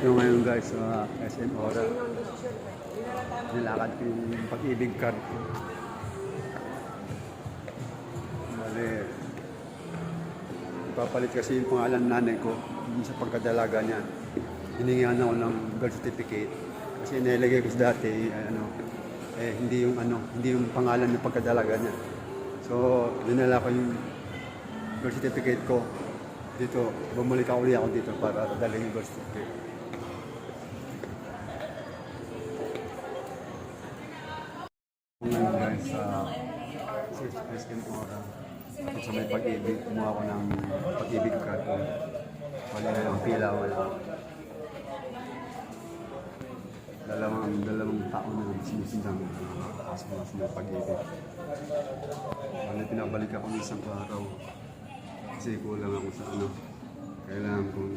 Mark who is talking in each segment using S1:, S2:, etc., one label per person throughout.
S1: Nandito ngayon guys sa SM Ora. Nilakad ko yung pag-ibig card ko. Bale, ipapalit kasi yung pangalan nanay ko sa pagkadalaga niya. Hiningihan ako ng birth certificate. Kasi nilagay ko sa dati, hindi yung pangalan ng pagkadalaga niya. So, dinala ko yung birth certificate ko dito. Bumalik ako ulit ako dito para dalhin yung birth certificate. Ngayon guys, sa SM Ora, sa may pag-ibig, kumuha ako ng pag-ibig card. Wala na lang pila, wala. Dalawang tao na lang sinusundang sa may pag-ibig. Wala, pinabalik ako ng isang araw. Kasi kulang ako sa kailangan ko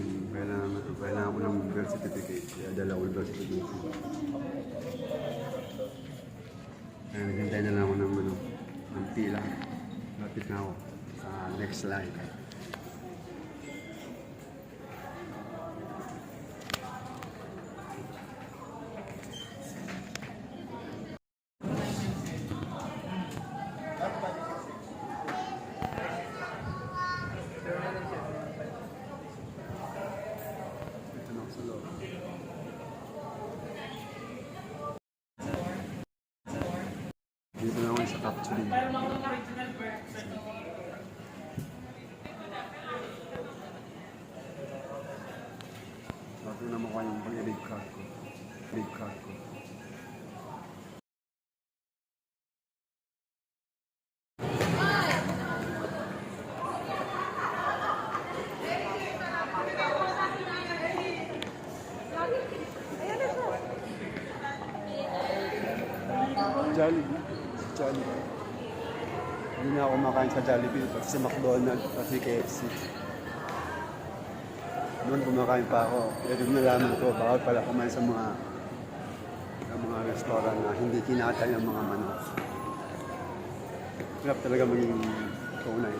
S1: ng birth certificate. Kaya dala ko yung birth certificate. Kaya naghintay na lang ako ng pila. Lapit na ako sa next line. Ito na ako sa loob. Dito na ako sa capturing. Bago na makuha yung pag-ibig card ko. Big card ko. Jollibee. Hindi na ako kumakain sa Jollibee, pati sa McDonald's, pati KFC. Noon kumakain pa ako. Pero nalaman ko, bawal pala kumain sa mga restaurant na hindi kinatay ang mga manok. Hirap talaga maging tunay.